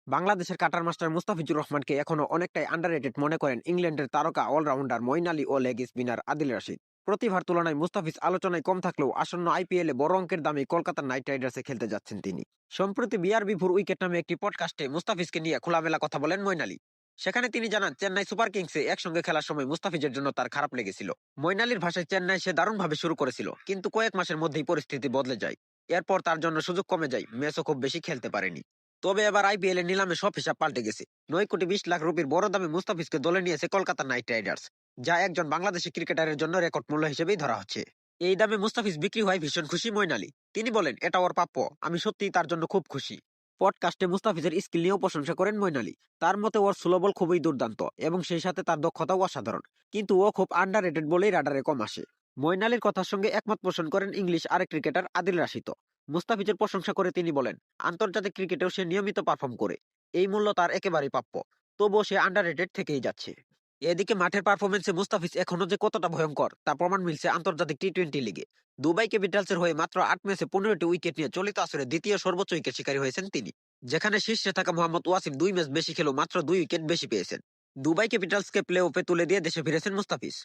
বাংলাদেশের cutter master Mustafizur রহমানকে এখনো অনেকটাই আন্ডাররেটেড মনে করেন ইংল্যান্ডের তারকা অলরাউন্ডার মঈন আলী ও লেগ স্পিনার আদিল রাশিদ। প্রতিভার তুলনায় মুস্তাফিজ আলোচনায় কম থাকলেও আসন্ন আইপিএলে বড় অঙ্কের দামে কলকাতা নাইট রাইডার্সে খেলতে যাচ্ছেন তিনি। সম্প্রতি বিআরবি ভোর উইকেট নামে একটি পডকাস্টে মুস্তাফিজকে নিয়ে খোলামেলা কথা বলেন মঈন আলী। সেখানে তিনি জানান, চেন্নাই সুপার কিংসে একসঙ্গে খেলার সময় মুস্তাফিজের জন্য তার খারাপ লেগেছিল। মঈন আলীর ভাষায়, চেন্নাই সে দারুণভাবে শুরু করেছিল, কিন্তু কয়েক মাসের মধ্যেই পরিস্থিতি বদলে যায়। এরপর তার জন্য সুযোগ কমে যায়, ম্যাচও খুব বেশি খেলতে পারেনি। তবে এবার আইপিএল এর নিলামে সব হিসাব পাল্টে গেছে। 9 কোটি 20 লাখ রুপির বড় দামে মুস্তাফিজকে দলে নিয়েছে কলকাতা নাইট রাইডার্স, যা একজন বাংলাদেশি ক্রিকেটারের জন্য রেকর্ড মূল্য হিসেবেই ধরা হচ্ছে। এই দামে মুস্তাফিজ বিক্রি হয় ভীষণ খুশি মঈন আলী। তিনি বলেন, এটা ওর প্রাপ্য, আমি সত্যিই তার জন্য খুব খুশি। পডকাস্টে মুস্তাফিজের স্কিল নিয়েও প্রশংসা করেন মঈন আলী। তার মতে ওর স্লো বল খুবই দুর্দান্ত এবং সেই সাথে তার দক্ষতাও অসাধারণ, কিন্তু ও খুব আন্ডাররেটেড বলেই রাডারে কম আসে। মঈন আলীর কথার সঙ্গে একমত পোষণ করেন ইংলিশ আরেক ক্রিকেটার আদিল রাশিদ। মুস্তাফিজের প্রশংসা করে তিনি বলেন, আন্তর্জাতিক ক্রিকেটেও সে নিয়মিত পারফর্ম করে, এই মূল্য তার একেবারেই প্রাপ্য। তবুও সে আন্ডাররেটেড থেকেই যাচ্ছে। এদিকে মাঠের পারফরমেন্সে মুস্তাফিজ এখনো যে কতটা ভয়ঙ্কর তা প্রমাণ মিলছে আন্তর্জাতিক টি-20 লিগে। দুবাই ক্যাপিটালসের হয়ে মাত্র 8 ম্যাচে 15টি উইকেট নিয়ে চলিত আসরে দ্বিতীয় সর্বোচ্চ উইকেট শিকারী হয়েছেন তিনি, যেখানে শীর্ষে থাকা মোহাম্মদ ওয়াসিম 2 ম্যাচ বেশি খেলেও মাত্র 2 উইকেট বেশি পেয়েছেন। দুবাই ক্যাপিটালসকে প্লে অফে তুলে দিয়ে দেশে ফিরেছেন মুস্তাফিজ।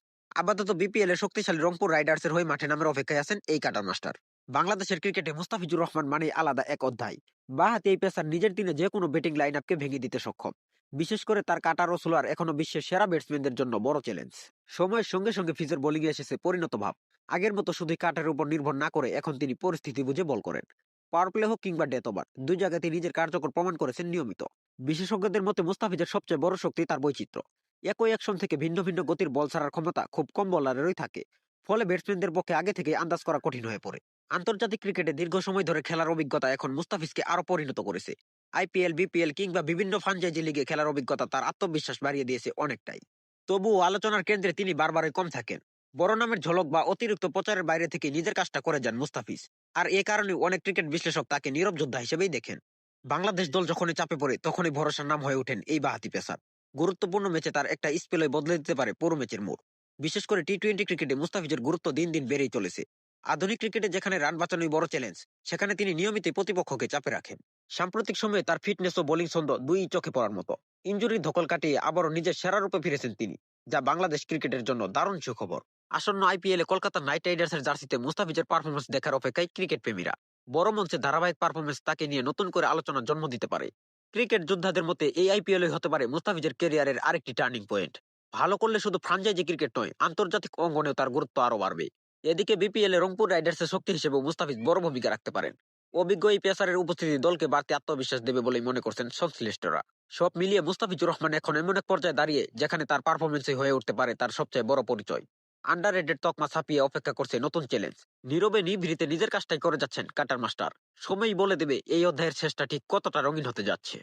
আপাতত বিপিএল এর শক্তিশালী রংপুর রাইডার্সের হয়ে মাঠে নামের অপেক্ষায় আছেন এই কাটার মাস্টার। বাংলাদেশের ক্রিকেটে মুস্তাফিজুর রহমান মানে আলাদা এক অধ্যায়। বাঁহাতি এই পেসার নিজের দিনে যে কোনো ব্যাটিং লাইন আপকে ভেঙে দিতে সক্ষম। বিশেষ করে তার কাটার ও স্লোয়ার এখনো বিশ্বের সেরা ব্যাটসম্যানদের জন্য বড় চ্যালেঞ্জ। সময়ের সঙ্গে সঙ্গে ফিজের বোলিংয়ে এসেছে পরিণত ভাব। আগের মতো শুধু কাটার উপর নির্ভর না করে এখন তিনি পরিস্থিতি বুঝে বল করেন। পাওয়ার প্লে হোক কিংবা ডেথ ওভার, দুই জায়গাতে নিজের কার্যকর প্রমাণ করেছেন নিয়মিত। বিশেষজ্ঞদের মতে মুস্তাফিজের সবচেয়ে বড় শক্তি তার বৈচিত্র্য। একই অ্যাকশন থেকে ভিন্ন ভিন্ন গতির বল ছাড়ার ক্ষমতা খুব কম বোলারেরই থাকে। ফলে ব্যাটসম্যানদের পক্ষে আগে থেকে আন্দাজ করা কঠিন হয়ে পড়ে। আন্তর্জাতিক ক্রিকেটে দীর্ঘ সময় ধরে খেলার অভিজ্ঞতা এখন মুস্তাফিজকে আরো পরিণত করেছে। আইপিএল, বিপিএল কিংবা বিভিন্ন ফ্রাঞ্চাইজি লিগে খেলার অভিজ্ঞতা তার আত্মবিশ্বাস বাড়িয়ে দিয়েছে অনেকটাই। তবুও আলোচনার কেন্দ্রে তিনি বারবারই কম থাকেন। বড় নামের ঝলক বা অতিরিক্ত প্রচারের বাইরে থেকে নিজের কাজটা করে যান মুস্তাফিজ। আর এ কারণে অনেক ক্রিকেট বিশ্লেষক তাকে নীরব যোদ্ধা হিসেবেই দেখেন। বাংলাদেশ দল যখনই চাপে পড়ে তখনই ভরসার নাম হয়ে ওঠেন এই বাঁহাতি পেসার। গুরুত্বপূর্ণ ম্যাচে তার একটা স্পেলে বদলে দিতে পারে পুরো ম্যাচের মোড়। বিশেষ করে টি-20 ক্রিকেটে মুস্তাফিজের গুরুত্ব দিন দিন বেড়েই চলেছে। আধুনিক ক্রিকেটে যেখানে রান বাঁচানোই বড় চ্যালেঞ্জ, সেখানে তিনি নিয়মিত প্রতিপক্ষকে চাপে রাখেন। সাম্প্রতিক সময়ে তার ফিটনেস ও বোলিং ছন্দ দুই চোখে পড়ার মতো। ইনজুরির ধকল কাটিয়ে আবারও নিজের সেরা রূপে ফিরেছেন তিনি, যা বাংলাদেশ ক্রিকেটের জন্য দারুণ সুখবর। আসন্ন আইপিএলে কলকাতা নাইট রাইডার্সের জার্সিতে মুস্তাফিজের পারফরমেন্স দেখার অপেক্ষায় ক্রিকেট প্রেমীরা। বড় মঞ্চে ধারাবাহিক পারফরমেন্স তাকে নিয়ে নতুন করে আলোচনার জন্ম দিতে পারে। ক্রিকেট যোদ্ধাদের মতে এই আইপিএল হতে পারে মুস্তাফিজের ক্যারিয়ারের আরেকটি টার্নিং পয়েন্ট। ভালো করলে শুধু ফ্রাঞ্চাইজি ক্রিকেট নয়, আন্তর্জাতিক অঙ্গনেও তার গুরুত্ব আরো বাড়বে। এদিকে বিপিএল এ রংপুর রাইডার্সের শক্তি হিসেবেও মুস্তাফিজ বড় ভূমিকা রাখতে পারেন। অভিজ্ঞ এই পেসারের উপস্থিতি দলকে বাড়তি আত্মবিশ্বাস দেবে বলেই মনে করছেন সংশ্লিষ্টরা। সব মিলিয়ে মুস্তাফিজুর রহমান এখন এমন এক পর্যায়ে দাঁড়িয়ে যেখানে তার পারফরমেন্সই হয়ে উঠতে পারে তার সবচেয়ে বড় পরিচয়। আন্ডাররেটেড তকমা ছাপিয়ে অপেক্ষা করছে নতুন চ্যালেঞ্জ। নীরবে নিভৃতে নিজের কাজটাই করে যাচ্ছেন কাটার মাস্টার। সময়ই বলে দেবে এই অধ্যায়ের শেষটা ঠিক কতটা রঙিন হতে যাচ্ছে।